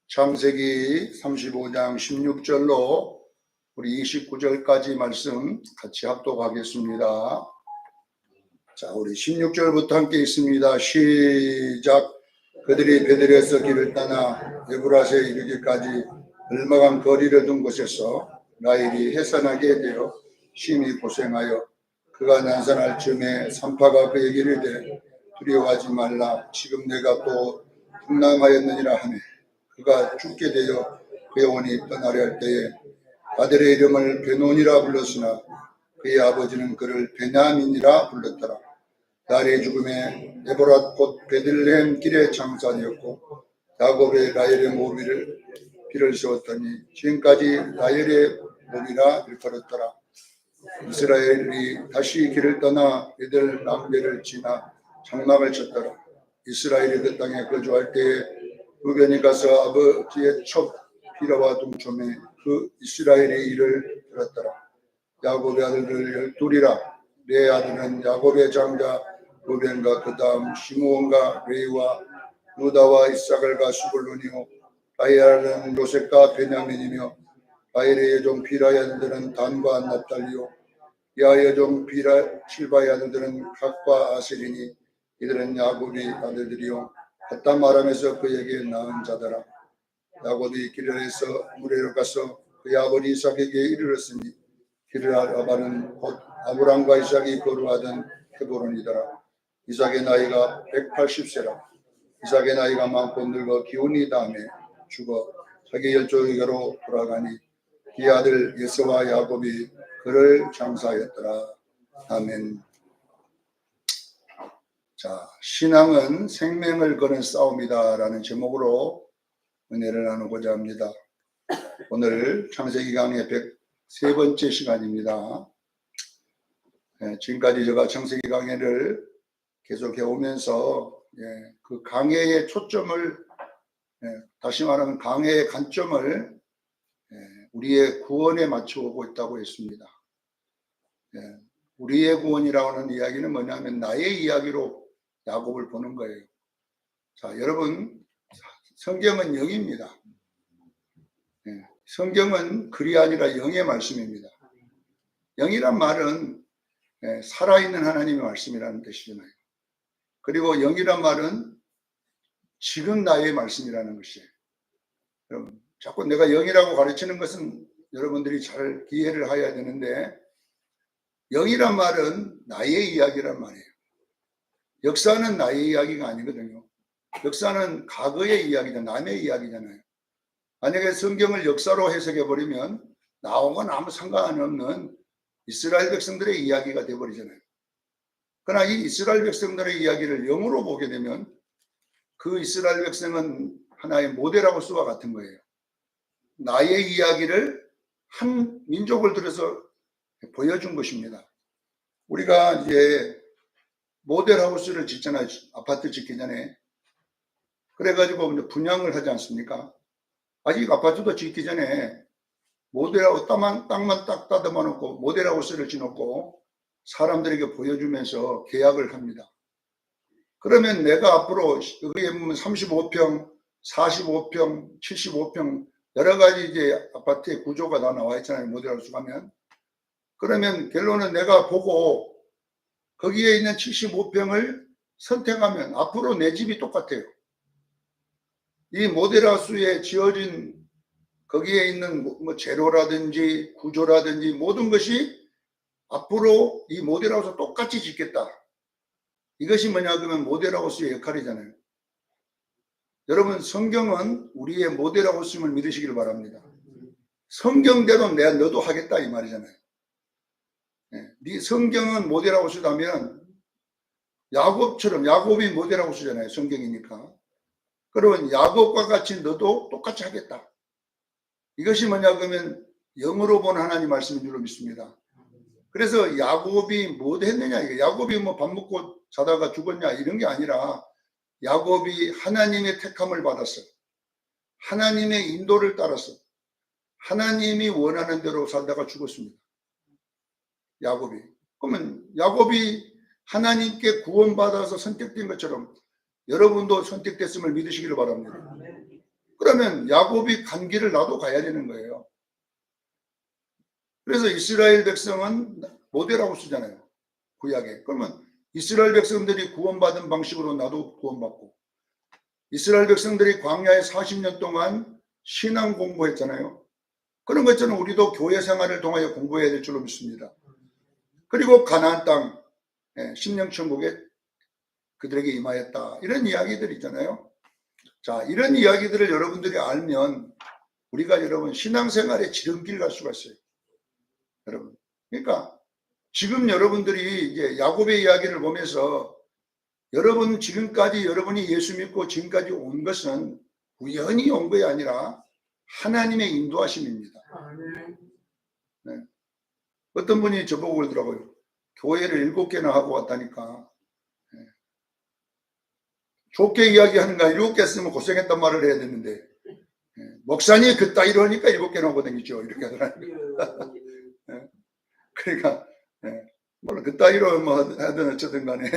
창세기 35장 16절로 우리 29절까지 말씀 같이 합독하겠습니다. 자, 우리 16절부터 함께 있습니다. 시작. 그들이 베들에서 길을 떠나 에브라스에 이르기까지 얼마간 거리를 둔 곳에서 라헬이 해산하게 되어 심히 고생하여 그가 난산할 즈음에 산파가 그에게 이르되 두려워하지 말라. 지금 내가 또 풍랑하였느니라 하매 그가 죽게 되어 그의 영혼이 떠나려 할 때에 아들의 이름을 베논이라 불렀으나 그의 아버지는 그를 베냐민이라 불렀더라. 라헬의 죽음에 에보랏 곧 베들레헴 길의 장사되었고 야곱의 라헬의 모비를 피를 세웠더니 지금까지 라헬의 모비라 일컬었더라. 이스라엘이 다시 길을 떠나 베들 람벨을 지나 장막을 쳤더라. 이스라엘이 그 땅에 거주할 때에 루벤이 가서 아버지의 첩 비라와 동침해 그 이스라엘의 일을 들었더라. 야곱의 아들들 12이라. 네 아들은 야곱의 장자 루벤과 그 다음 시므온과 레위와 유다와 이사갈과 스불론이요 라헬의 아들은 요셉과 베냐민이며 라헬의 종 비라의 아들들은 단과 납달리요 야의 종 실바의 아들들은 갓과 아셀이니 이들은 야곱의 아들들이요 핫담 아람에서 그에게 낳은 자더라. 야곱이 기르에서 무레로 가서 그의 아버지 이삭에게 이르렀으니 기르아바는 곧 아브람과 이삭이 거류하던 헤브론이더라. 이삭의 나이가 180세라. 이삭의 나이가 많고 늙어 기운이 닿음에 죽어 자기 열조에게로 돌아가니 그의 아들 예서와 야곱이 그를 장사하였더라. 아멘. 자, 신앙은 생명을 거는 싸움이다 라는 제목으로 은혜를 나누고자 합니다. 오늘 창세기 강의 103번째 시간입니다. 지금까지 제가 창세기 강의를 계속해 오면서 그 강해의 초점을 다시 말하면 강해의 관점을 우리의 구원에 맞추고 있다고 했습니다. 우리의 구원이라고 하는 이야기는 뭐냐면 나의 이야기로 야곱을 보는 거예요. 자, 여러분, 성경은 영입니다. 성경은 글이 아니라 영의 말씀입니다. 영이란 말은 살아있는 하나님의 말씀이라는 뜻이잖아요. 그리고 영이란 말은 지금 나의 말씀이라는 것이에요. 여러분, 자꾸 내가 영이라고 가르치는 것은 여러분들이 잘 이해를 해야 되는데 영이란 말은 나의 이야기란 말이에요. 역사는 나의 이야기가 아니거든요. 역사는 과거의 이야기잖아요. 남의 이야기잖아요. 만약에 성경을 역사로 해석해버리면 나온 건 아무 상관없는 이스라엘 백성들의 이야기가 되어버리잖아요. 그러나 이 이스라엘 백성들의 이야기를 영으로 보게 되면 그 이스라엘 백성은 하나의 모델하고 수와 같은 거예요. 나의 이야기를 한 민족을 들여서 보여준 것입니다. 우리가 이제 모델하우스를 짓잖아요. 아파트 짓기 전에. 그래가지고 이제 분양을 하지 않습니까? 아직 아파트도 짓기 전에 모델하우스 땅만 딱 따듬어 놓고 모델하우스를 짓놓고 사람들에게 보여주면서 계약을 합니다. 그러면 내가 앞으로 여기에 보면 35평, 45평, 75평 여러 가지 이제 아파트의 구조가 다 나와 있잖아요. 모델하우스 가면. 그러면 결론은 내가 보고 거기에 있는 75평을 선택하면 앞으로 내 집이 똑같아요. 이 모델하우스에 지어진 거기에 있는 뭐 재료라든지 구조라든지 모든 것이 앞으로 이 모델하우스 똑같이 짓겠다. 이것이 뭐냐 그러면 모델하우스의 역할이잖아요. 여러분 성경은 우리의 모델하우스임을 믿으시길 바랍니다. 성경대로 내가 너도 하겠다 이 말이잖아요. 네 성경은 모델하우스라면 야곱처럼 야곱이 모델하우스잖아요. 성경이니까. 그러면 야곱과 같이 너도 똑같이 하겠다. 이것이 뭐냐 그러면 영으로 본 하나님 말씀인 줄로 믿습니다. 그래서 야곱이 뭐 했느냐 이게 야곱이 뭐 밥 먹고 자다가 죽었냐 이런 게 아니라 야곱이 하나님의 택함을 받았어. 하나님의 인도를 따라서 하나님이 원하는 대로 살다가 죽었습니다. 야곱이. 그러면 야곱이 하나님께 구원받아서 선택된 것처럼 여러분도 선택됐음을 믿으시기를 바랍니다. 그러면 야곱이 간 길을 나도 가야 되는 거예요. 그래서 이스라엘 백성은 모델하고 쓰잖아요. 구약에. 그러면 이스라엘 백성들이 구원받은 방식으로 나도 구원받고, 이스라엘 백성들이 광야에 40년 동안 신앙 공부했잖아요. 그런 것처럼 우리도 교회 생활을 통하여 공부해야 될 줄로 믿습니다. 그리고 가나안 땅, 심령천국에 그들에게 임하였다. 이런 이야기들 있잖아요. 자, 이런 이야기들을 여러분들이 알면 우리가 여러분 신앙생활의 지름길 갈 수가 있어요. 여러분. 그러니까 지금 여러분들이 이제 야곱의 이야기를 보면서 여러분 지금까지 여러분이 예수 믿고 지금까지 온 것은 우연히 온 것이 아니라 하나님의 인도하심입니다. 네. 어떤 분이 저보고 그러더라고요. 교회를 7개나 하고 왔다니까. 네. 좋게 이야기하는 거 7개 쓰면 고생했단 말을 해야 되는데 네. 목사님 그따위로 하니까 7개나 하고 다니죠. 이렇게 하더라고요. 네. 그러니까 물론 그따위로 뭐 하든 어쨌든 간에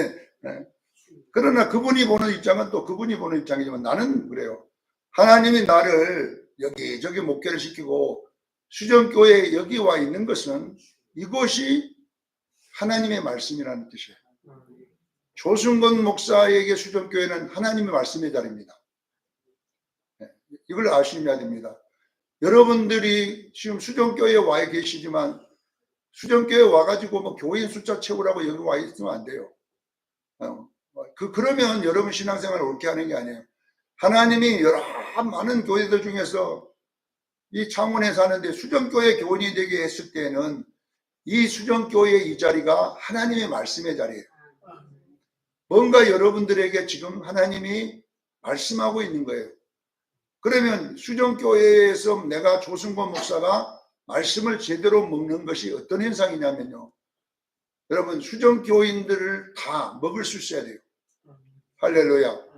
그러나 그분이 보는 입장은 또 그분이 보는 입장이지만 나는 그래요. 하나님이 나를 여기저기 목회를 시키고 수정교회에 여기 와 있는 것은 이것이 하나님의 말씀이라는 뜻이에요. 조승건 목사에게 수정교회는 하나님의 말씀의 자리입니다. 이걸 아셔야 됩니다. 여러분들이 지금 수정교회에 와 계시지만 수정교회 와가지고 뭐 교인 숫자 채우라고 여기 와 있으면 안 돼요. 그러면 여러분 신앙생활을 옳게 하는 게 아니에요. 하나님이 여러 많은 교회들 중에서 이 창원에 사는데 수정교회 교인이 되게 했을 때는 이 수정교회의 이 자리가 하나님의 말씀의 자리예요. 뭔가 여러분들에게 지금 하나님이 말씀하고 있는 거예요. 그러면 수정교회에서 내가 조승권 목사가 말씀을 제대로 먹는 것이 어떤 현상이냐면요. 여러분 수정교인들을 다 먹을 수 있어야 돼요. 할렐루야.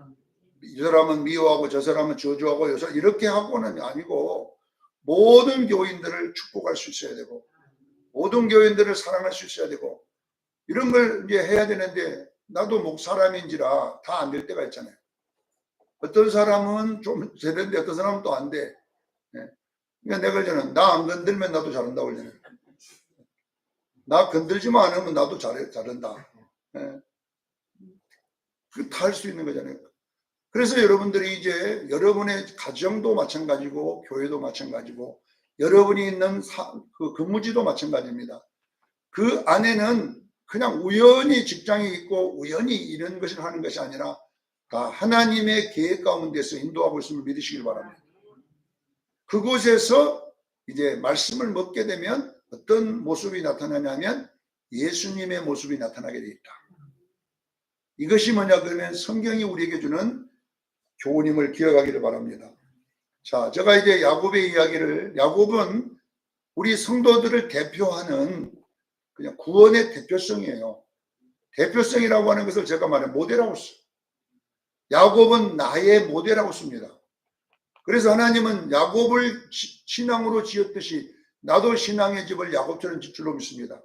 이 사람은 미워하고 저 사람은 저주하고 이렇게 하고는 아니고 모든 교인들을 축복할 수 있어야 되고 모든 교인들을 사랑할 수 있어야 되고 이런 걸 이제 해야 되는데 나도 목 사람인지라 다 안 될 때가 있잖아요. 어떤 사람은 좀 되는데 어떤 사람은 또 안 돼. 그러니까 내가 저는 나 안 건들면 나도 잘한다고 그러잖아요. 나 건들지만 않으면 나도 잘한다. 그 다 할 수 있는 거잖아요. 그래서 여러분들이 이제 여러분의 가정도 마찬가지고 교회도 마찬가지고 여러분이 있는 그 근무지도 마찬가지입니다. 그 안에는 그냥 우연히 직장이 있고 우연히 이런 것을 하는 것이 아니라 다 하나님의 계획 가운데서 인도하고 있음을 믿으시길 바랍니다. 그곳에서 이제 말씀을 먹게 되면 어떤 모습이 나타나냐면 예수님의 모습이 나타나게 되어 있다. 이것이 뭐냐 그러면 성경이 우리에게 주는 교훈임을 기억하기를 바랍니다. 자, 제가 이제 야곱의 이야기를, 야곱은 우리 성도들을 대표하는 그냥 구원의 대표성이에요. 대표성이라고 하는 것을 제가 말해 모델하고 써요. 야곱은 나의 모델하고 씁니다. 그래서 하나님은 야곱을 신앙으로 지었듯이 나도 신앙의 집을 야곱처럼 질 줄로 믿습니다.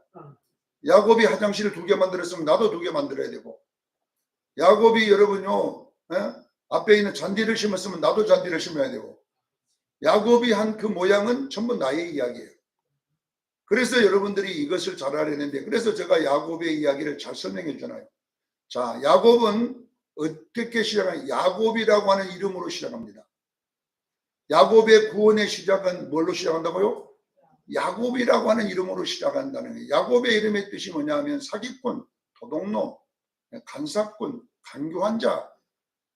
야곱이 화장실을 2개 만들었으면 나도 2개 만들어야 되고 야곱이 여러분요 앞에 있는 잔디를 심었으면 나도 잔디를 심어야 되고 야곱이 한 그 모양은 전부 나의 이야기예요. 그래서 여러분들이 이것을 잘 알아내는데 그래서 제가 야곱의 이야기를 잘 설명해 주잖아요. 자, 야곱은 어떻게 시작하냐? 야곱이라고 하는 이름으로 시작합니다. 야곱의 구원의 시작은 뭘로 시작한다고요? 야곱이라고 하는 이름으로 시작한다는 거예요. 야곱의 이름의 뜻이 뭐냐 하면 사기꾼, 도둑놈, 간사꾼, 간교한 자.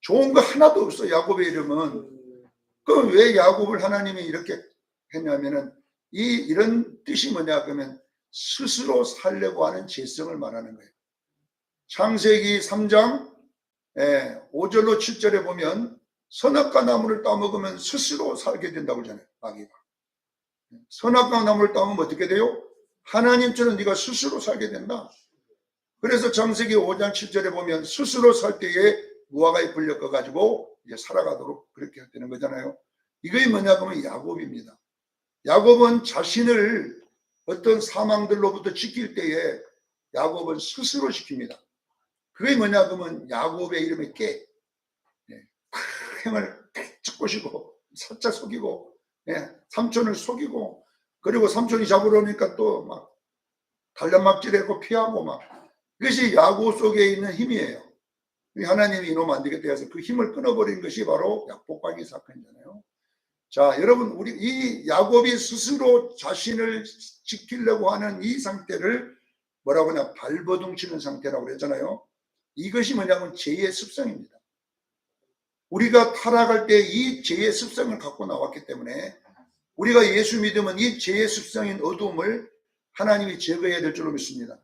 좋은 거 하나도 없어 야곱의 이름은. 그럼 왜 야곱을 하나님이 이렇게 했냐면은 이런 뜻이 뭐냐 그러면 스스로 살려고 하는 재성을 말하는 거예요. 창세기 3장 5절로 7절에 보면 선악과 나무를 따먹으면 스스로 살게 된다고 하잖아요. 아기가. 선악과 나무를 따먹으면 어떻게 돼요? 하나님처럼 네가 스스로 살게 된다. 그래서 창세기 5장 7절에 보면 스스로 살 때에 무화과에 불려 가지고 이제 살아가도록 그렇게 되는 거잖아요. 이게 뭐냐 그러면 야곱입니다. 야곱은 자신을 어떤 사망들로부터 지킬 때에 야곱은 스스로 지킵니다. 그게 뭐냐 그러면 야곱의 이름에 깨. 형을 쭉 꼬시고 살짝 속이고 삼촌을 속이고 그리고 삼촌이 잡으러 오니까 또 막 달려막질하고 피하고 막 그것이 야곱 속에 있는 힘이에요. 하나님이 이놈 안 되겠다 해서 그 힘을 끊어버린 것이 바로 약복강의 사건이잖아요. 자, 여러분 우리 이 야곱이 스스로 자신을 지키려고 하는 이 상태를 뭐라고 하냐 발버둥치는 상태라고 그랬잖아요. 이것이 뭐냐면 죄의 습성입니다. 우리가 타락할 때 이 죄의 습성을 갖고 나왔기 때문에 우리가 예수 믿으면 이 죄의 습성인 어두움을 하나님이 제거해야 될 줄로 믿습니다.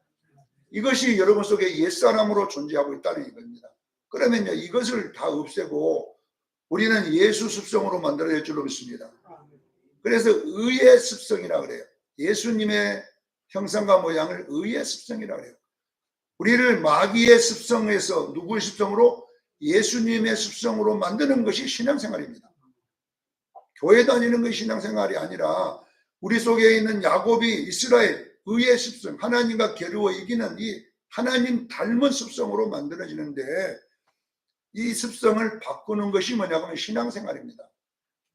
이것이 여러분 속에 옛사람으로 존재하고 있다는 이겁니다. 그러면요 이것을 다 없애고 우리는 예수 습성으로 만들어야 될 줄로 믿습니다. 그래서 의의 습성이라 그래요. 예수님의 형상과 모양을 의의 습성이라 그래요. 우리를 마귀의 습성에서 누구의 습성으로? 예수님의 습성으로 만드는 것이 신앙생활입니다. 교회 다니는 것이 신앙생활이 아니라 우리 속에 있는 야곱이 이스라엘 의의 습성, 하나님과 겨루어 이기는 이 하나님 닮은 습성으로 만들어지는데 이 습성을 바꾸는 것이 뭐냐면 신앙생활입니다.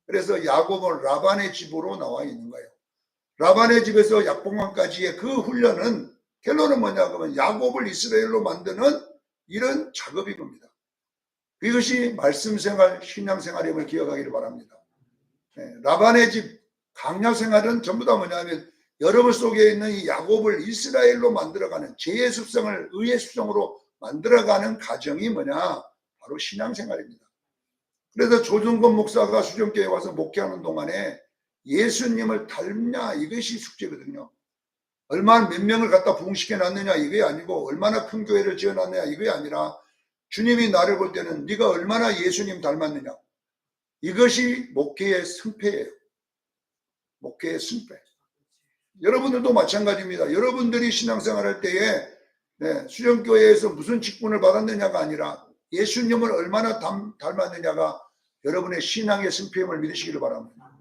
그래서 야곱은 라반의 집으로 나와 있는 거예요. 라반의 집에서 약복강까지의 그 훈련은 결론은 뭐냐 그러면 야곱을 이스라엘로 만드는 이런 작업이 겁니다. 이것이 말씀생활, 신앙생활임을 기억하기를 바랍니다. 라반의 집 강야생활은 전부 다 뭐냐면 여러분 속에 있는 이 야곱을 이스라엘로 만들어가는 죄의 습성을 의의 습성으로 만들어가는 과정이 뭐냐 바로 신앙생활입니다. 그래서 조정건 목사가 수정교회에 와서 목회하는 동안에 예수님을 닮냐 이것이 숙제거든요. 얼마나 몇 명을 갖다 부흥시켜 놨느냐 이게 아니고 얼마나 큰 교회를 지어 놨느냐 이게 아니라 주님이 나를 볼 때는 네가 얼마나 예수님 닮았느냐 이것이 목회의 승패예요. 목회의 승패. 여러분들도 마찬가지입니다. 여러분들이 신앙생활 할 때에 수정교회에서 무슨 직분을 받았느냐가 아니라 예수님을 얼마나 닮았느냐가 여러분의 신앙의 승패임을 믿으시기를 바랍니다.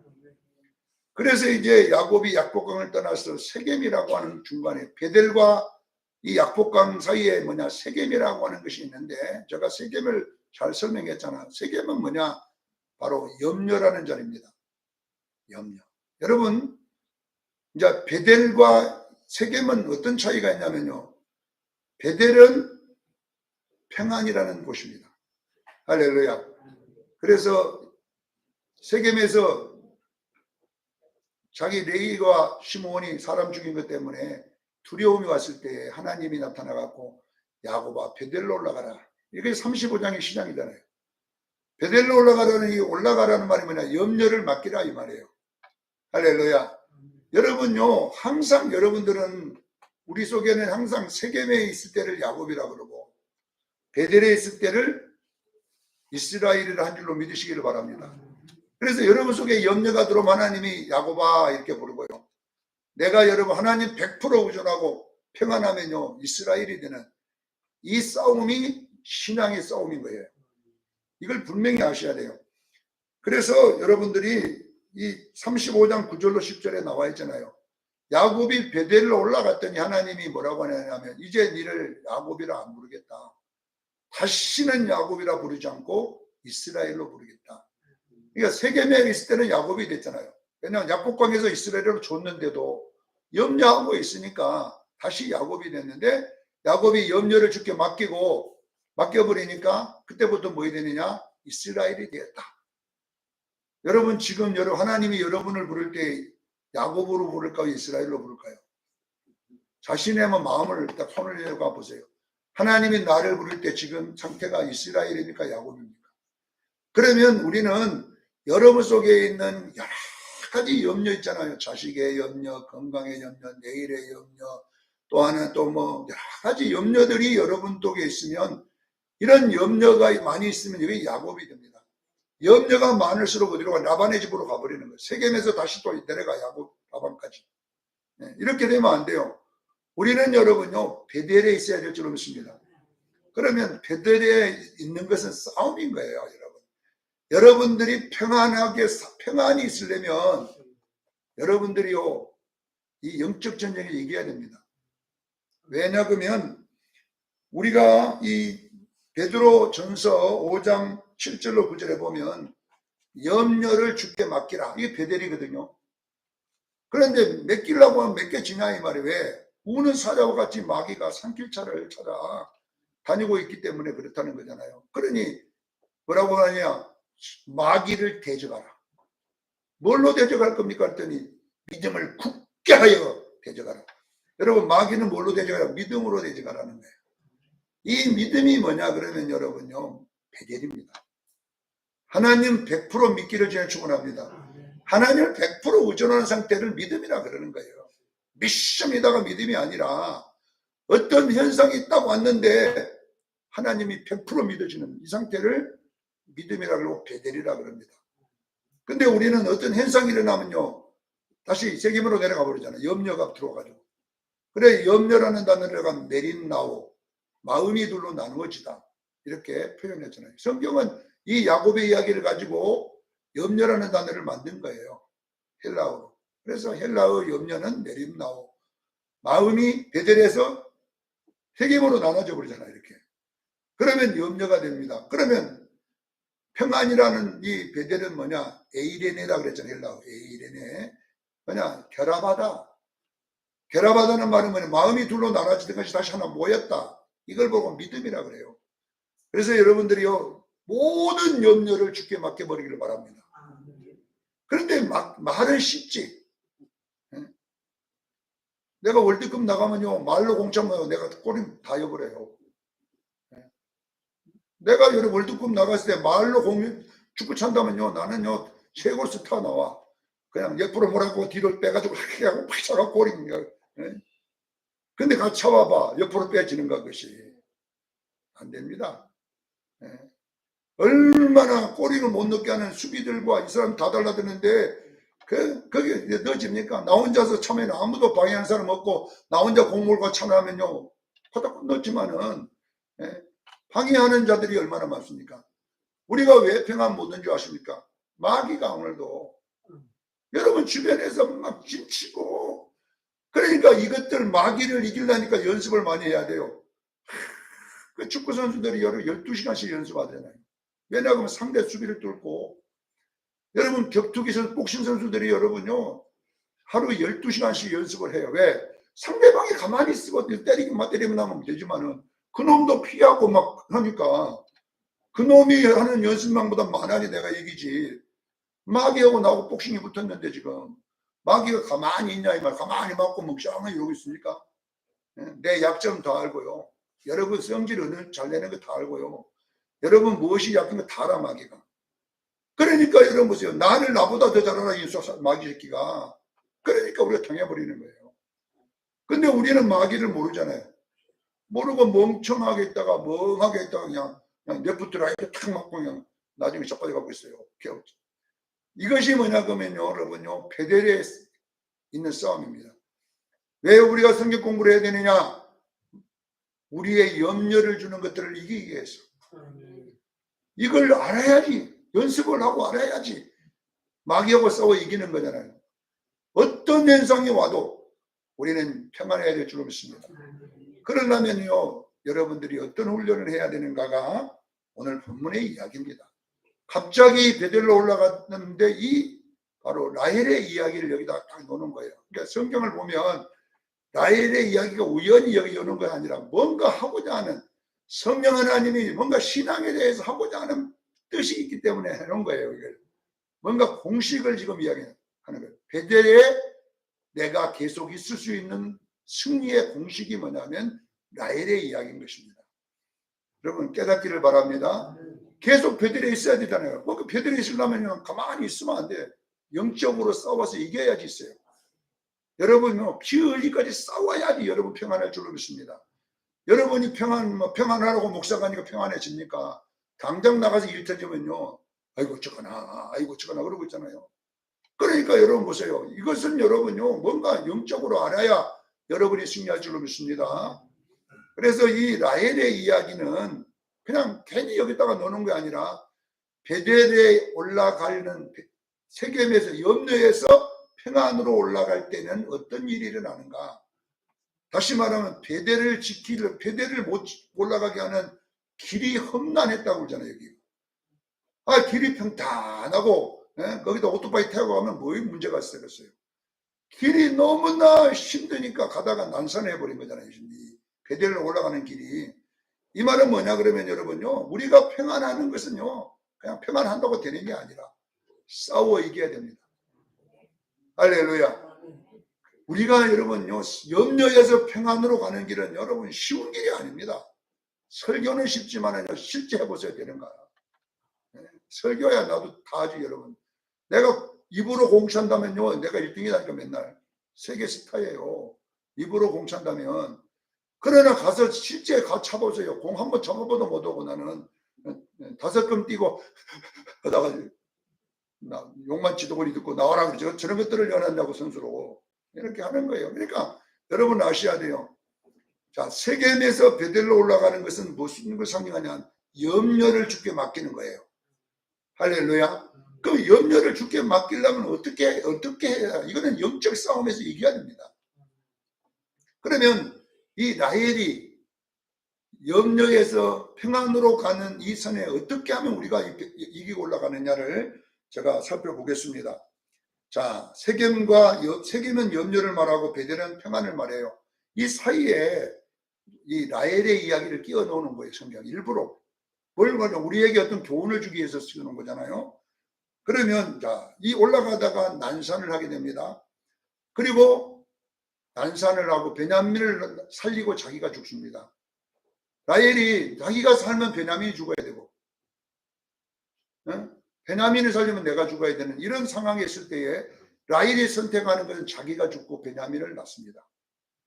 그래서 이제 야곱이 약복강을 떠나서 세겜이라고 하는 중간에 베델과 이 약복강 사이에 뭐냐 세겜이라고 하는 것이 있는데 제가 세겜을 잘 설명했잖아. 세겜은 뭐냐 바로 염려라는 자리입니다. 염려. 여러분 이제 베델과 세겜은 어떤 차이가 있냐면요. 베델은 평안이라는 곳입니다. 할렐루야. 그래서 세겜에서 자기 레위와 시므온이 사람 죽인 것 때문에 두려움이 왔을 때 하나님이 나타나갖고 야곱아 베델로 올라가라. 이게 35장의 시작이잖아요. 베델로 올라가라는 이 올라가라는 말이 뭐냐 염려를 맡기라 이 말이에요. 할렐루야. 여러분요 항상 여러분들은 우리 속에는 항상 세겜에 있을 때를 야곱이라 그러고 베델에 있을 때를 이스라엘이라 한 줄로 믿으시기를 바랍니다. 그래서 여러분 속에 염려가 들어오면 하나님이 야곱아 이렇게 부르고요. 내가 여러분 하나님 100% 의존하고 평안하면요 이스라엘이 되는 이 싸움이 신앙의 싸움인 거예요. 이걸 분명히 아셔야 돼요. 그래서 여러분들이 이 35장 9절로 10절에 나와 있잖아요. 야곱이 베델로 올라갔더니 하나님이 뭐라고 하냐면 이제 니를 야곱이라 안 부르겠다. 다시는 야곱이라 부르지 않고 이스라엘로 부르겠다. 그러니까 세겜에 있을 때는 야곱이 됐잖아요. 왜냐하면 약복강에서 이스라엘을 줬는데도 염려하고 있으니까 다시 야곱이 됐는데 야곱이 염려를 주께 맡겨버리니까 그때부터 뭐가 되느냐? 이스라엘이 되었다. 여러분 지금 하나님이 여러분을 부를 때 야곱으로 부를까요? 이스라엘로 부를까요? 자신의 마음을 딱 손을 내려가 보세요. 하나님이 나를 부를 때 지금 상태가 이스라엘입니까? 야곱입니까? 그러면 우리는 여러분 속에 있는 여러 가지 염려 있잖아요. 자식의 염려, 건강의 염려, 내일의 염려, 또 하나 또 뭐 여러 가지 염려들이 여러분 속에 있으면 이런 염려가 많이 있으면 여기 야곱이 됩니다. 염려가 많을수록 어디로 가? 라반의 집으로 가버리는 거예요. 세겜에서 다시 또 내려가 야곱 라반까지. 이렇게 되면 안 돼요. 우리는 여러분요 베델에 있어야 될 줄로 믿습니다. 그러면 베델에 있는 것은 싸움인 거예요, 여러분. 여러분들이 평안히 있으려면 여러분들이요 이 영적 전쟁에 이겨야 됩니다. 왜냐하면 우리가 이 베드로 전서 5장 7절로 9절에 보면 염려를 주께 맡기라. 이게 베델이거든요. 그런데 맡기려고 하면 맡겨지냐 이 말이에요. 왜? 우는 사자와 같이 마귀가 산길차를 찾아 다니고 있기 때문에 그렇다는 거잖아요. 그러니 뭐라고 하냐? 마귀를 대적하라. 뭘로 대적할 겁니까? 했더니 믿음을 굳게 하여 대적하라. 여러분, 마귀는 뭘로 대적하라? 믿음으로 대적하라는 거예요. 이 믿음이 뭐냐 그러면 여러분요, 베델입니다. 하나님 100% 믿기를 저는 축원합니다. 하나님을 100% 의존하는 상태를 믿음이라 그러는 거예요. 믿습니다가 믿음이 아니라 어떤 현상이 딱 왔는데 하나님이 100% 믿어지는 이 상태를 믿음이라 그러고 베델이라 그럽니다. 근데 우리는 어떤 현상이 일어나면요, 다시 세겜으로 내려가 버리잖아요. 염려가 들어가지고. 그래, 염려라는 단어를 가면 메린나오, 마음이 둘로 나누어지다, 이렇게 표현했잖아요. 성경은 이 야곱의 이야기를 가지고 염려라는 단어를 만든 거예요. 헬라어로. 그래서 헬라어 염려는 메린나오, 마음이 베델에서 세겜으로 나눠져 버리잖아요. 이렇게. 그러면 염려가 됩니다. 그러면 평안이라는 이 베델은 뭐냐? 에이레네라 그랬잖아요. 헬라어 에이레네. 뭐냐? 결합하다. 결합하다는 말은 뭐냐? 마음이 둘로 나눠지던 것이 다시 하나 모였다. 이걸 보고 믿음이라 그래요. 그래서 여러분들이요, 모든 염려를 주께 맡겨버리기를 바랍니다. 그런데 말은 쉽지. 내가 월드컵 나가면요, 말로 공짜면 내가 꼬리 다 여버려요. 내가 월드컵 나갔을 때 말로 축구 찬다면요, 나는요, 최고 스타 나와. 그냥 옆으로 몰아고 뒤로 빼가지고 이렇게 하고 팍 차가 골입니다. 근데 같이 쳐봐봐. 옆으로 빼지는가, 그것이. 안 됩니다. 얼마나 꼬리를 못 넣게 하는 수비들과 이 사람 다 달라드는데, 그게 넣어집니까? 나 혼자서 참여는 아무도 방해하는 사람 없고, 나 혼자 공몰과 참여하면요, 코닥 넣지만은, 방해하는 자들이 얼마나 많습니까? 우리가 왜 평안 못 얻는 줄 아십니까? 마귀가 오늘도 여러분 주변에서 막 진치고, 그러니까 이것들 마귀를 이기려니까 연습을 많이 해야 돼요. 그 축구 선수들이 12시간씩 연습하잖아요. 왜냐하면 상대 수비를 뚫고, 여러분 격투기 선수, 복싱 선수들이 여러분요, 하루에 12시간씩 연습을 해요. 왜? 상대방이 가만히 있고 때리기만 때리면 하면 되지만은 그놈도 피하고 막 하니까 그놈이 하는 연습량보다 많아야 내가 이기지. 마귀하고 나하고 복싱이 붙었는데 지금 마귀가 가만히 있냐 이 말. 가만히 맞고 멍청하게 이러고 있습니까? 내 약점 다 알고요. 여러분 성질 어느 잘 내는 거 다 알고요. 여러분 무엇이 약한 거 다 알아 마귀가. 그러니까 여러분 보세요. 나를 나보다 더 잘 알아 이 마귀 새끼가. 그러니까 우리가 당해버리는 거예요. 근데 우리는 마귀를 모르잖아요. 모르고 멍청하게 있다가 멍하게 있다가 그냥 뇌부트라 이렇게 탁 맞고 그냥 나중에 자빠져 가고 있어요. 이것이 뭐냐 그러면요, 여러분요, 베델에 있는 싸움입니다. 왜 우리가 성경 공부를 해야 되느냐? 우리의 염려를 주는 것들을 이기기 위해서. 이걸 알아야지. 연습을 하고 알아야지. 마귀하고 싸워 이기는 거잖아요. 어떤 현상이 와도 우리는 평안해야 될 줄 믿습니다. 그러려면요, 여러분들이 어떤 훈련을 해야 되는가가 오늘 본문의 이야기입니다. 갑자기 베델로 올라갔는데 이 바로 라헬의 이야기를 여기다 딱 놓는 거예요. 그러니까 성경을 보면 라헬의 이야기가 우연히 여기 오는 게 아니라 뭔가 하고자 하는, 성령 하나님이 뭔가 신앙에 대해서 하고자 하는 뜻이 있기 때문에 해놓은 거예요. 이걸 뭔가 공식을 지금 이야기하는 거예요. 베델에 내가 계속 있을 수 있는 승리의 공식이 뭐냐면 라헬의 이야기인 것입니다. 여러분 깨닫기를 바랍니다. 계속 베델에 있어야 되잖아요. 그 베델에 있으려면 가만히 있으면 안 돼. 영적으로 싸워서 이겨야지 있어요. 여러분 피 흘리까지 싸워야지 여러분 평안할 줄로 믿습니다. 여러분이 평안하라고 목사가니까 평안해집니까? 당장 나가서 일 터지면요, 아이고 저거나 아이고 저거나 그러고 있잖아요. 그러니까 여러분 보세요. 이것은 여러분요, 뭔가 영적으로 알아야 여러분이 승리할 줄로 믿습니다. 그래서 이 라헬의 이야기는 그냥 괜히 여기다가 놓는 게 아니라 베델에 올라가는 세겜에서 염려해서 평안으로 올라갈 때는 어떤 일이 일어나는가. 다시 말하면 베델을 못 올라가게 하는 길이 험난했다고 그러잖아요. 여기. 길이 평탄하고 거기다 오토바이 타고 가면 뭐 문제가 있었겠어요. 길이 너무나 힘드니까 가다가 난산해버린 거잖아요. 베델을 올라가는 길이. 이 말은 뭐냐 그러면 여러분요, 우리가 평안하는 것은요 그냥 평안한다고 되는 게 아니라 싸워 이겨야 됩니다. 할렐루야. 우리가 여러분요 염려해서 평안으로 가는 길은 여러분 쉬운 길이 아닙니다. 설교는 쉽지만 실제 해보셔야 되는 거야. 설교야 나도 다 하지 여러분. 내가 입으로 공찬다면요 내가 1등이라니까 맨날 세계 스타예요. 입으로 공찬다면. 그러나 가서 실제 차보세요. 공 한번 잡아봐도 못하고 나는 5금 뛰고 하다가 욕만 지도거리 듣고 나와라 그러죠. 저런 것들을 연한다고 선수로 이렇게 하는 거예요. 그러니까 여러분 아셔야 돼요. 자, 세겜에서 베델로 올라가는 것은 무슨 걸 상징하냐? 염려를 주께 맡기는 거예요. 할렐루야. 그럼 염려를 주께 맡기려면 어떻게 해야? 이거는 영적 싸움에서 이겨야 됩니다. 그러면 이 라헬이 염려에서 평안으로 가는 이 선에 어떻게 하면 우리가 이기고 올라가느냐를 제가 살펴보겠습니다. 자, 세겜은 염려를 말하고 베델은 평안을 말해요. 이 사이에 이 라헬의 이야기를 끼워 넣는 거예요. 성경 일부러. 뭘 말하냐? 우리에게 어떤 교훈을 주기 위해서 쓰는 거잖아요. 그러면 자, 이 올라가다가 난산을 하게 됩니다. 그리고 난산을 하고 베냐민을 살리고 자기가 죽습니다. 라헬이 자기가 살면 베냐민이 죽어야 되고 베냐민을 살리면 내가 죽어야 되는 이런 상황에 있을 때에 라헬이 선택하는 것은 자기가 죽고 베냐민을 낳습니다.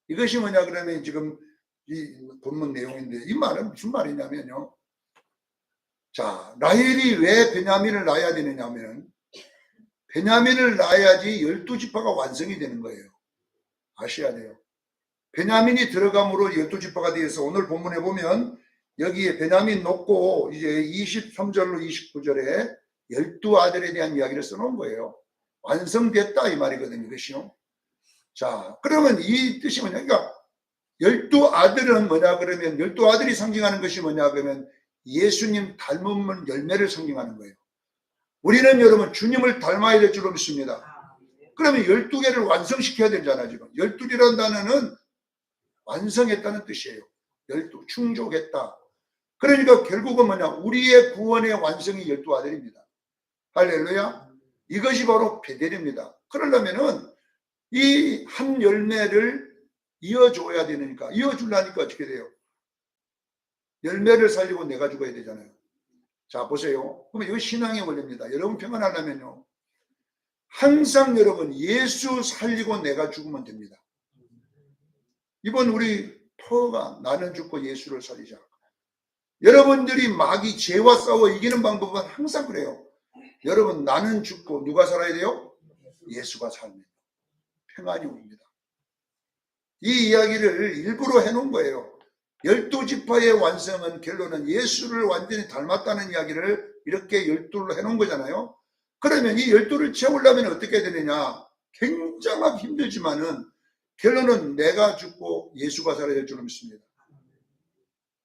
이것이 뭐냐 그러면 지금 이 본문 내용인데 이 말은 무슨 말이냐면요. 자, 라헬이 왜 베냐민을 낳아야 되느냐면 베냐민을 낳아야지 12지파가 완성이 되는 거예요. 아셔야 돼요. 베냐민이 들어감으로 12지파가 되어서 오늘 본문에 보면 여기에 베냐민 놓고 이제 23절로 29절에 12아들에 대한 이야기를 써놓은 거예요. 완성됐다 이 말이거든요. 이것이요. 자, 그러면 이 뜻이 뭐냐? 그러니까 12아들은 뭐냐 그러면 12아들이 상징하는 것이 뭐냐 그러면 예수님 닮은 열매를 상징하는 거예요. 우리는 여러분 주님을 닮아야 될 줄로 믿습니다. 그러면 12개를 완성시켜야 되잖아요. 지금 12이라는 단어는 완성했다는 뜻이에요. 12, 충족했다. 그러니까 결국은 뭐냐 우리의 구원의 완성이 12아들입니다. 할렐루야. 이것이 바로 베델입니다. 그러려면은 이 한 열매를 이어줘야 되니까 이어주려니까 어떻게 돼요? 열매를 살리고 내가 죽어야 되잖아요. 자 보세요. 그러면 이거 신앙의 원리입니다. 여러분 평안하려면요 항상 여러분 예수 살리고 내가 죽으면 됩니다. 이번 우리 토가 나는 죽고 예수를 살리자. 여러분들이 마귀 죄와 싸워 이기는 방법은 항상 그래요. 여러분 나는 죽고 누가 살아야 돼요? 예수가 살면 평안이 옵니다. 이 이야기를 일부러 해놓은 거예요. 12지파의 완성은 결론은 예수를 완전히 닮았다는 이야기를 이렇게 12로 해놓은 거잖아요. 그러면 이 12를 채우려면 어떻게 되느냐? 굉장히 힘들지만은 결론은 내가 죽고 예수가 살아야 될 줄로 믿습니다.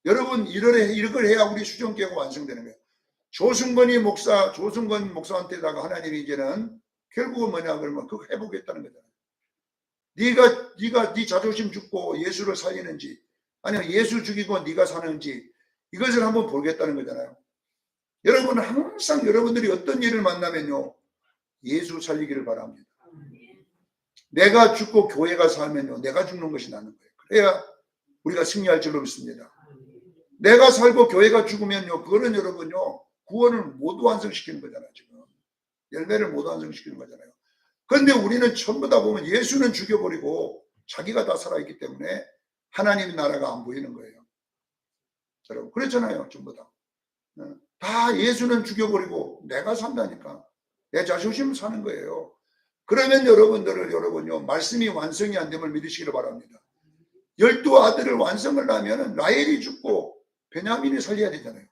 여러분 이걸 해야 우리 수정계가 완성되는 거예요. 조승건 목사한테다가 하나님이 이제는 결국은 뭐냐 그러면 그거 해보겠다는 거잖아요. 네가 네 자존심 죽고 예수를 살리는지 아니면 예수 죽이고 네가 사는지 이것을 한번 보겠다는 거잖아요. 여러분 항상 여러분들이 어떤 일을 만나면요 예수 살리기를 바랍니다. 내가 죽고 교회가 살면요 내가 죽는 것이 나는 거예요. 그래야 우리가 승리할 줄로 믿습니다. 내가 살고 교회가 죽으면요 그거는 여러분요 구원을 못 완성시키는 거잖아요. 지금 열매를 못 완성시키는 거잖아요. 그런데 우리는 전부 다 보면 예수는 죽여버리고 자기가 다 살아있기 때문에 하나님의 나라가 안 보이는 거예요. 여러분 그렇잖아요. 전부 다. 다 예수는 죽여버리고 내가 산다니까. 내 자존심 사는 거예요. 그러면 여러분요 말씀이 완성이 안 됨을 믿으시기를 바랍니다. 12아들을 완성을 하면 라헬이 죽고 베냐민이 살려야 되잖아요.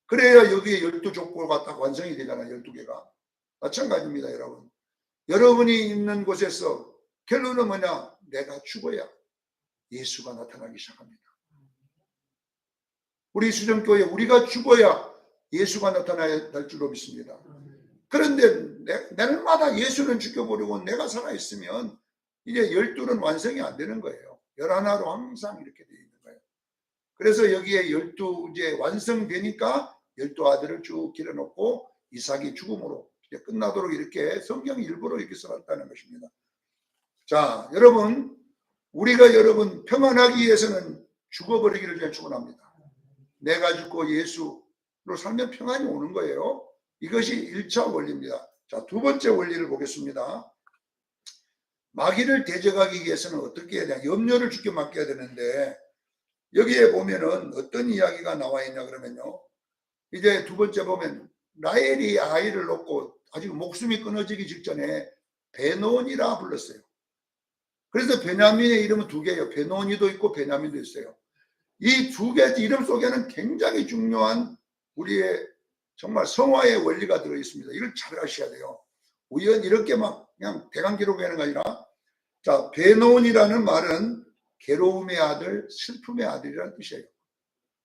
그래야 여기에 12족보가 딱 완성이 되잖아요. 12개가. 마찬가지입니다. 여러분. 여러분이 있는 곳에서 결론은 뭐냐? 내가 죽어야 예수가 나타나기 시작합니다. 우리 수정교회 우리가 죽어야 예수가 나타나야 할 줄로 믿습니다. 그런데 날마다 예수는 죽여버리고 내가 살아있으면 이제 12는 완성이 안 되는 거예요. 11하로 항상 이렇게 되어 있는 거예요. 그래서 여기에 12 이제 완성되니까 12아들을 쭉 길어놓고 이삭이 죽음으로 이제 끝나도록 이렇게 성경이 일부러 이렇게 써놨다는 것입니다. 자, 여러분, 우리가 여러분 평안하기 위해서는 죽어버리기를 전에 축원합니다. 내가 죽고 예수로 살면 평안이 오는 거예요. 이것이 1차 원리입니다. 자, 두 번째 원리를 보겠습니다. 마귀를 대적하기 위해서는 어떻게 해야 되냐? 염려를 죽게 맡겨야 되는데 여기에 보면은 어떤 이야기가 나와 있냐 그러면요. 이제 두 번째 보면 라헬이 아이를 놓고 아직 목숨이 끊어지기 직전에 베논이라 불렀어요. 그래서 베냐민의 이름은 두 개예요. 베논이도 있고 베냐민도 있어요. 이 두 개 이름 속에는 굉장히 중요한 우리의 정말 성화의 원리가 들어 있습니다. 이걸 잘 아셔야 돼요. 우연 이렇게 막 그냥 대강 기록하는 게 아니라, 자, 베논이라는 말은 괴로움의 아들, 슬픔의 아들이라는 뜻이에요.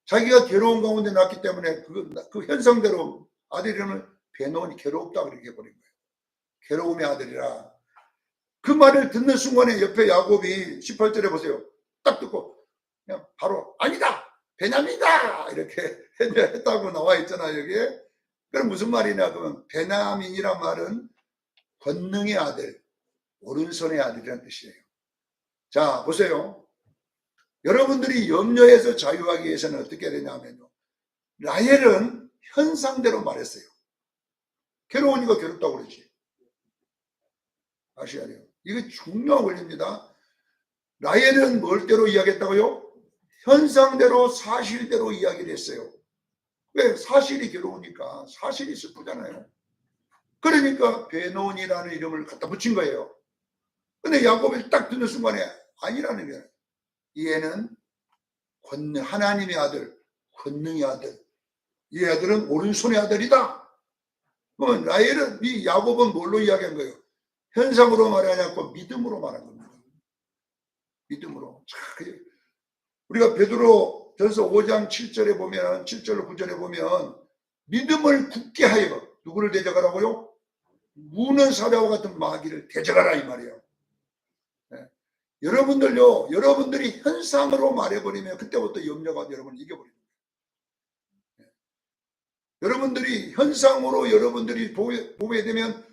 자기가 괴로운 가운데 났기 때문에 그 현상대로 아들 이름을 베논이 괴롭다 그렇게 해버린 거예요. 괴로움의 아들이라. 그 말을 듣는 순간에 옆에 야곱이 18절에 보세요. 딱 듣고 그냥 바로 아니다! 베냐민이다! 이렇게 했다고 나와 있잖아요, 여기에. 그럼 무슨 말이냐? 그러면 베냐민이란 말은 권능의 아들, 오른손의 아들이라는 뜻이에요. 자, 보세요. 여러분들이 염려에서 자유하기 위해서는 어떻게 해야 되냐면요. 라헬은 현상대로 말했어요. 괴로우니까 괴롭다고 그러지. 아셔야 돼요. 이게 중요한 원리입니다. 라헬은 뭘대로 이야기했다고요? 현상대로 사실대로 이야기를 했어요. 왜? 사실이 괴로우니까. 사실이 슬프잖아요. 그러니까 베논이라는 이름을 갖다 붙인 거예요. 근데 야곱이 딱 듣는 순간에 아니라는 거예요. 이 애는 권능, 하나님의 아들, 권능의 아들. 이 아들은 오른손의 아들이다. 그러면 라헬은, 이 야곱은 뭘로 이야기한 거예요? 현상으로 말하지 않고 믿음으로 말한 겁니다. 믿음으로. 우리가 베드로 전서 5장 7절에 보면, 7절로 9절에 보면 믿음을 굳게 하여 누구를 대적하라고요? 무는 사자와 같은 마귀를 대적하라 이 말이에요. 네. 여러분들요, 여러분들이 현상으로 말해버리면 그때부터 염려가 여러분을 이겨버립니다. 네. 여러분들이 현상으로 여러분들이 보게 되면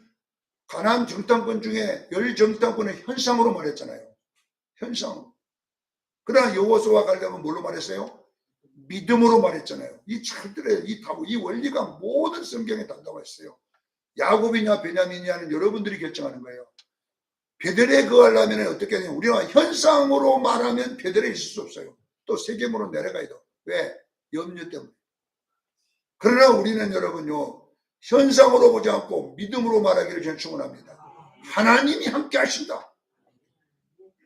가나안 정탐권 중에 10정탐권은 현상으로 말했잖아요. 현상으로. 그러나 여호수아와 갈렙은 뭘로 말했어요? 믿음으로 말했잖아요. 이 잘들어요. 이 원리가 모든 성경에 다 나와 있어요. 야곱이냐 베냐민이냐는 여러분들이 결정하는 거예요. 베델에 거하려면 어떻게 하냐? 우리가 현상으로 말하면 베델에 있을 수 없어요. 또 세겜으로 내려가야 돼. 왜? 염려 때문에. 그러나 우리는 여러분요, 현상으로 보지 않고 믿음으로 말하기를 저는 축원합니다. 하나님이 함께 하신다.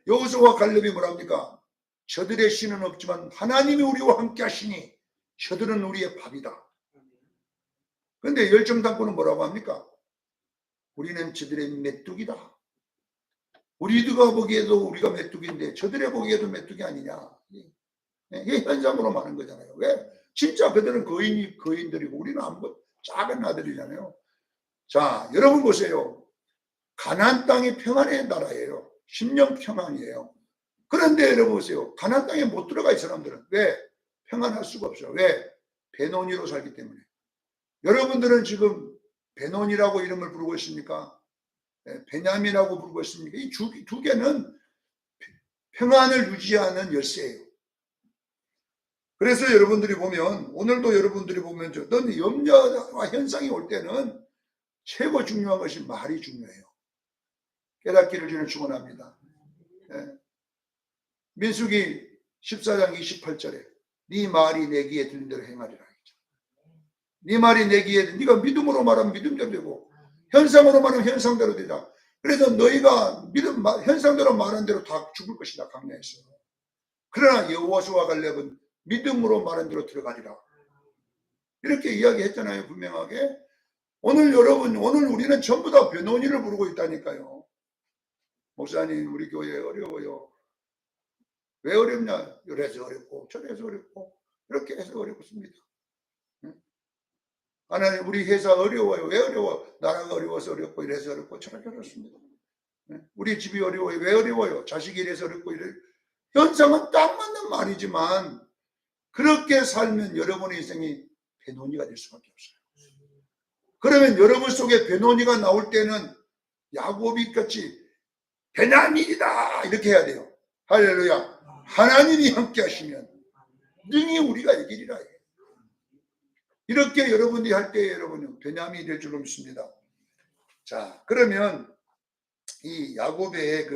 여호수아와 갈렙이 뭐랍니까? 저들의 신은 없지만 하나님이 우리와 함께 하시니 저들은 우리의 밥이다. 그런데 열정탐꾼은 뭐라고 합니까? 우리는 저들의 메뚜기다. 우리가 보기에도 우리가 메뚜기인데 저들의 보기에도 메뚜기 아니냐. 이게 현상으로 말하는 거잖아요. 왜? 진짜 그들은 거인들이고 우리는 아무것도 작은 아들이잖아요. 자, 여러분 보세요. 가나안 땅이 평안의 나라예요. 심령 평안이에요. 그런데 여러분 보세요. 가나안 땅에 못 들어가 이 사람들은. 왜? 평안할 수가 없어요. 왜? 베논이로 살기 때문에. 여러분들은 지금 베논이라고 이름을 부르고 있습니까? 베냐민이라고 부르고 있습니까? 이 두 개는 평안을 유지하는 열쇠예요. 그래서 여러분들이 보면, 오늘도 여러분들이 보면, 어떤 염려와 현상이 올 때는 최고 중요한 것이 말이 중요해요. 깨닫기를 저는 축원합니다. 민수기 14장 28절에 네 말이 내 귀에 들린 대로 행하리라. 네 말이 내 귀에, 네가 믿음으로 말하면 믿음대로 되고 현상으로 말하면 현상대로 되다. 그래서 너희가 현상대로 말한 대로 다 죽을 것이다. 강야에서. 그러나 여호수아와 갈렙은 믿음으로 말한 대로 들어가리라. 이렇게 이야기했잖아요. 분명하게. 오늘 여러분, 오늘 우리는 전부 다 베논이를 부르고 있다니까요. 목사님, 우리 교회 어려워요. 왜 어렵냐? 이래서 어렵고 저래서 어렵고 이렇게 해서 어렵습니다. 하나님, 우리 회사 어려워요. 왜 어려워? 나라가 어려워서 어렵고 이래서 어렵고 저렇게 어렵습니다. 우리 집이 어려워요. 왜 어려워요? 자식이 이래서 어렵고 이래. 현상은 딱 맞는 말이지만 그렇게 살면 여러분의 인생이 배노니가 될 수밖에 없어요. 그러면 여러분 속에 배노니가 나올 때는 야곱이 같이 베냐민이다 이렇게 해야 돼요. 할렐루야. 하나님이 함께 하시면 능히 우리가 이기리라. 이렇게 여러분이 할 때에 여러분은 베냐민이 될 줄 믿습니다. 자, 그러면 이 야곱의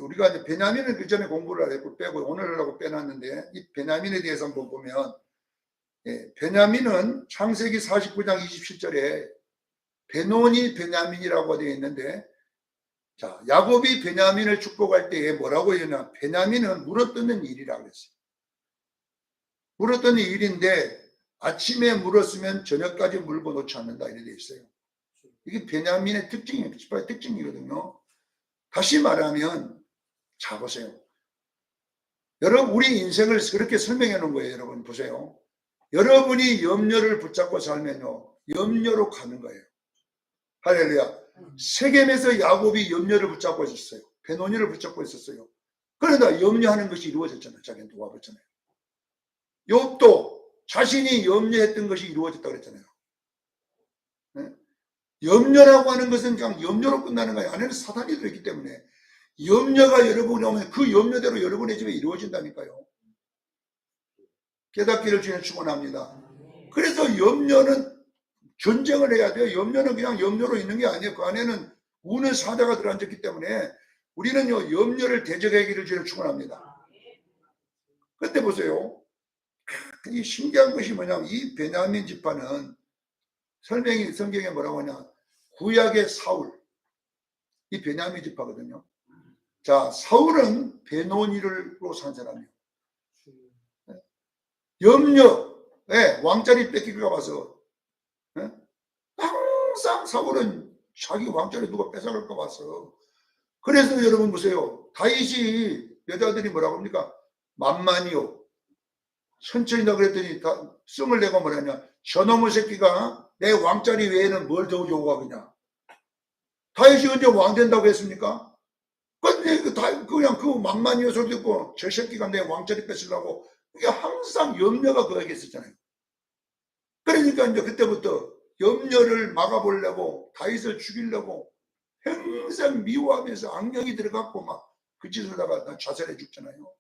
우리가 이제 베냐민은 그 전에 공부를 했고 빼고 오늘 하려고 빼놨는데, 이 베냐민에 대해서 한번 보면, 베냐민은 창세기 49장 27절에 베노니 베냐민이라고 되어 있는데, 자, 야곱이 베냐민을 축복할 때에 뭐라고 했냐? 베냐민은 물어뜯는 일이라고 했어요. 물어뜯는 일인데 아침에 물었으면 저녁까지 물고 놓지 않는다 이렇게 되어 있어요. 이게 베냐민의 특징이거든요. 다시 말하면, 자 보세요. 여러분, 우리 인생을 그렇게 설명해 놓은 거예요. 여러분 보세요. 여러분이 염려를 붙잡고 살면요, 염려로 가는 거예요. 할렐루야. 세겜에서 야곱이 염려를 붙잡고 있었어요. 베노니를 붙잡고 있었어요. 그러다 염려하는 것이 이루어졌잖아요. 자기는 도와봤잖아요. 욥도 자신이 염려했던 것이 이루어졌다고 그랬잖아요. 염려라고 하는 것은 그냥 염려로 끝나는 거예요. 안에는 사탄이 들어있기 때문에 염려가 여러분이 오면 그 염려대로 여러분의 집에 이루어진다니까요. 깨닫기를 주님 축원합니다. 그래서 염려는 전쟁을 해야 돼요. 염려는 그냥 염려로 있는 게 아니에요. 그 안에는 우는 사자가 들어앉았기 때문에 우리는요, 염려를 대적하기를 주님 축원합니다. 그때 보세요. 이 신기한 것이 뭐냐면, 이 베냐민 지파는 성경에 뭐라고 하냐, 구약의 사울, 이 베냐민 지파거든요. 자, 사울은 베노니로 산 사람이에요. 염려, 왕자리 뺏길까 봐서, 항상 사울은 자기 왕자리 누가 뺏어갈까 봐서. 그래서 여러분 보세요. 다윗이 여자들이 뭐라고 합니까? 만만이요. 천천히다 그랬더니 다 성을 내고 뭐라냐, 저놈의 새끼가 내 왕자리 외에는 뭘 더 주고 가느냐. 다윗이 언제 왕 된다고 했습니까? 그냥 그 만만이요 소리 듣고 저 새끼가 내 왕자리 뺏으려고, 그게 항상 염려가 그에게 있었잖아요. 그러니까 이제 그때부터 염려를 막아보려고 다윗을 죽이려고 항상 미워하면서 악령이 들어갔고 막 그 짓을 하다가 자살해 죽잖아요.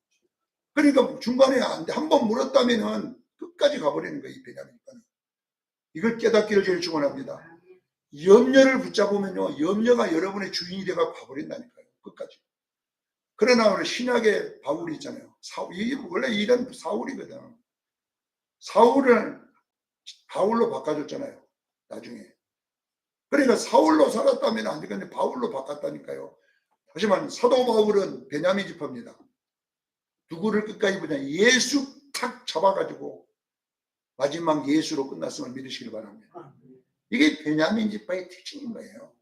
그러니까 중간에 한 번 물었다면은 끝까지 가버리는 거예요, 이 베냐민이니까. 이걸 깨닫기를 제일 축원합니다. 염려를 붙잡으면요, 염려가 여러분의 주인이 돼가 가버린다니까요, 끝까지. 그러나 오늘 신약의 바울이 있잖아요. 원래 이런 사울이거든. 사울을 바울로 바꿔줬잖아요, 나중에. 그러니까 사울로 살았다면 안 되겠는데 바울로 바꿨다니까요. 하지만 사도 바울은 베냐민 지파입니다. 누구를 끝까지 보냐, 예수 탁 잡아가지고 마지막 예수로 끝났음을 믿으시길 바랍니다. 이게 베냐민 지파의 특징인 거예요.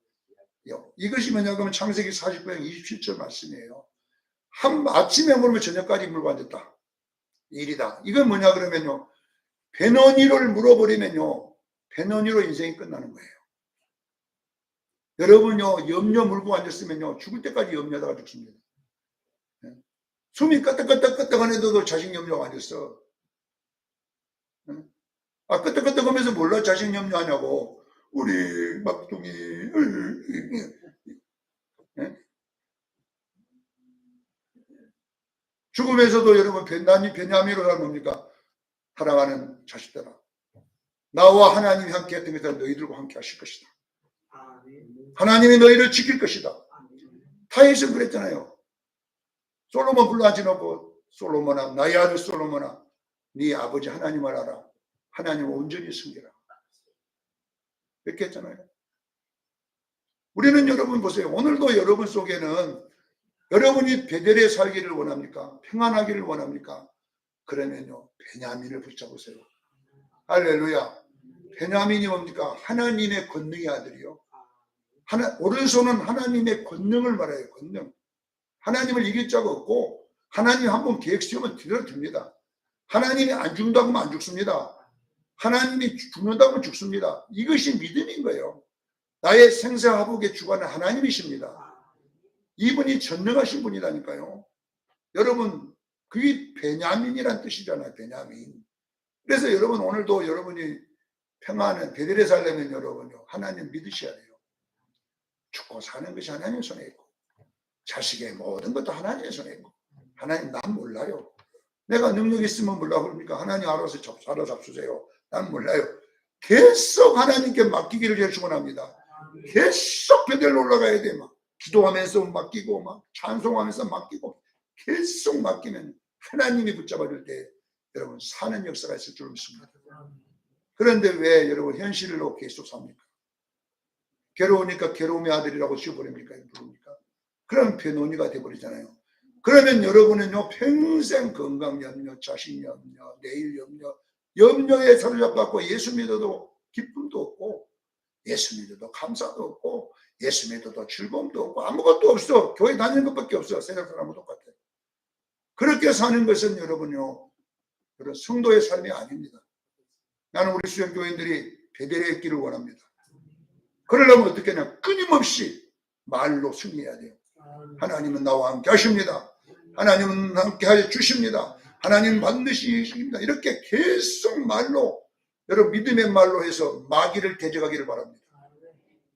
이것이 뭐냐면 창세기 49장 27절 말씀이에요. 아침에 물으면 저녁까지 물고 앉았다. 일이다. 이건 뭐냐 그러면요, 베노니를 물어버리면요, 베노니로 인생이 끝나는 거예요. 여러분요, 염려 물고 앉았으면요, 죽을 때까지 염려하다가 죽습니다. 숨이 끄떡끄떡끄떡 하는데도 자식 염려가 앉았어. 끄떡끄떡 하면서 몰라 자식 염려하냐고. 우리 막둥이. 죽음에서도 여러분 베냐민으로 사는 뭡니까? 사랑하는 자식들아, 나와 하나님이 함께 했던 것처럼 너희들과 함께 하실 것이다. 하나님이 너희를 지킬 것이다. 다윗은 그랬잖아요. 솔로몬 불러앉혀놓고, 솔로몬아, 나의 아들 솔로몬아, 네 아버지 하나님을 알아. 하나님을 온전히 섬기라. 이렇게 했잖아요. 우리는 여러분 보세요. 오늘도 여러분 속에는 여러분이 베델에 살기를 원합니까? 평안하기를 원합니까? 그러면요, 베냐민을 붙잡으세요. 할렐루야. 베냐민이 뭡니까? 하나님의 권능의 아들이요. 오른손은 하나님의 권능을 말해요. 권능. 하나님을 이길 자가 없고 하나님이 한번 계획 세우면 뒤로 됩니다. 하나님이 안 죽는다고 하면 안 죽습니다. 하나님이 죽는다고 하면 죽습니다. 이것이 믿음인 거예요. 나의 생사화복의 주관은 하나님이십니다. 이분이 전능하신 분이라니까요. 여러분, 그게 베냐민이란 뜻이잖아요. 베냐민. 그래서 여러분, 오늘도 여러분이 평안한 베델에 살려면 여러분요, 하나님 믿으셔야 돼요. 죽고 사는 것이 하나님 손에 있고, 자식의 모든 것도 하나님의 손에 있고, 하나님 난 몰라요. 내가 능력 있으면 몰라 그럽니까? 하나님 알아서 잡수세요. 난 몰라요. 계속 하나님께 맡기기를 제일 축원합니다. 계속 베델로 올라가야 돼. 막 기도하면서 맡기고, 막 찬송하면서 맡기고, 계속 맡기면 하나님이 붙잡아줄 때 여러분 사는 역사가 있을 줄 믿습니다. 그런데 왜 여러분 현실로 계속 삽니까? 괴로우니까 괴로움의 아들이라고 지어버립니까? 부릅니까? 그럼 변호니가 돼버리잖아요. 그러면 여러분은요 평생 건강 염려, 자식 염려, 내일 염려, 염려에 사로잡고 예수 믿어도 기쁨도 없고, 예수 믿어도 감사도 없고, 예수 믿어도 즐거움도 없고, 아무것도 없어. 교회 다니는 것밖에 없어. 세상 사람은 똑같아. 그렇게 사는 것은 여러분요, 그런 성도의 삶이 아닙니다. 나는 우리 수영교인들이 베델에 있기를 원합니다. 그러려면 어떻게 하냐? 끊임없이 말로 승리해야 돼요. 하나님은 나와 함께 하십니다. 하나님은 함께 해 주십니다. 하나님 반드시 이십니다. 이렇게 계속 말로, 여러분 믿음의 말로 해서 마귀를 대적하기를 바랍니다.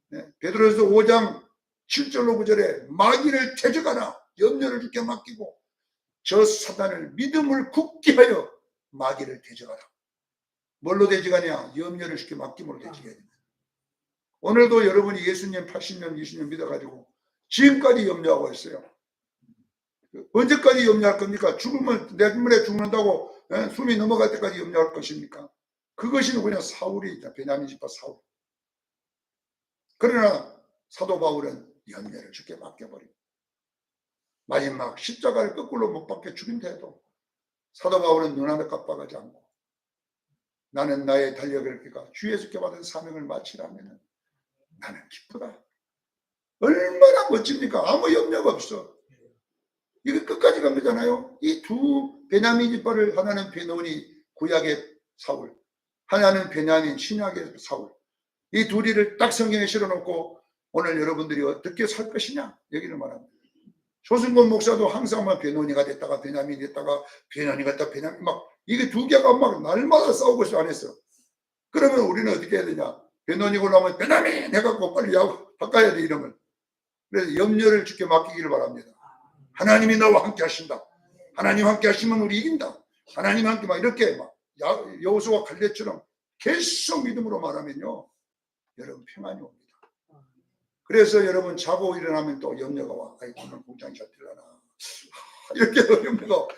네, 베드로서 5장 7절로 9절에 마귀를 대적하라. 염려를 주께 맡기고 저 사단을 믿음을 굳게 하여 마귀를 대적하라. 뭘로 대적하냐? 염려를 주께 맡김으로 대적해야 됩니다. 오늘도 여러분이 예수님 80년, 20년 믿어가지고 지금까지 염려하고 있어요. 언제까지 염려할 겁니까? 죽으면 내물에 죽는다고 숨이 넘어갈 때까지 염려할 것입니까? 그것이 그냥 사울이 있다. 베냐민 집파 사울. 그러나 사도 바울은 염려를 주께 맡겨버리고 마지막 십자가를 거꾸로 못 박혀 죽인데도 사도 바울은 눈 하나 깜빡하지 않고 나는 나의 달력을 그가 주 예수께 받은 사명을 마치라면 나는 기쁘다. 얼마나 멋집니까? 아무 염려가 없어. 이거 끝까지 간 거잖아요. 이 두 베냐민 집파를, 하나는 베노니 구약의 사울, 하나는 베냐민 신약의 사울. 이 둘이를 딱 성경에 실어놓고 오늘 여러분들이 어떻게 살 것이냐 여기를 말합니다. 조승권 목사도 항상 막 베노니가 됐다가 베냐민이 됐다가 베냐민 갔다 베냐민 막 이게 두 개가 막 날마다 싸우고 싶어 안 했어. 그러면 우리는 어떻게 해야 되냐? 베노니고 나면 베냐민 해갖고 빨리 바꿔야 돼 이름을. 그래서 염려를 주께 맡기기를 바랍니다. 하나님이 너와 함께 하신다. 하나님 함께 하시면 우리 이긴다. 하나님 함께 막 이렇게 막 여호수아와 갈렙처럼 계속 믿음으로 말하면요 여러분 평안이 옵니다. 그래서 여러분 자고 일어나면 또 염려가 와. 아이 오늘 공장이 잘 되려나 이렇게 염려가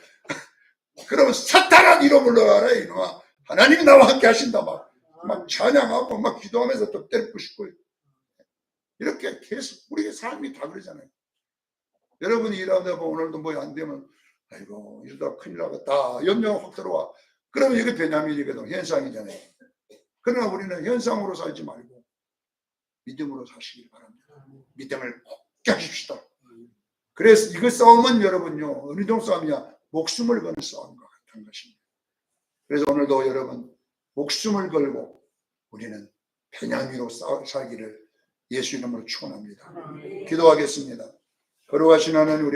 그러면 사탄아 니로 물러가라 이놈아. 하나님이 나와 함께 하신다. 막 찬양하고 막 기도하면서 또 때리고 싶고 이렇게 계속 우리의 삶이 다 그러잖아요. 여러분이 일하다 보면 오늘도 뭐 안 되면 아이고 이러다 큰일 나겠다 염려가 확 들어와. 그러면 이게 베냐민이거든. 현상이잖아요. 그러나 우리는 현상으로 살지 말고 믿음으로 사시길 바랍니다. 믿음을 굳게 하십시다. 그래서 이거 싸움은 여러분요 어느 정도 싸움이냐? 목숨을 거는 싸움과 같은 것입니다. 그래서 오늘도 여러분 목숨을 걸고 우리는 베냐민으로 살기를 예수 이름으로 축원합니다. 기도하겠습니다. 거룩하신 하나님, 우리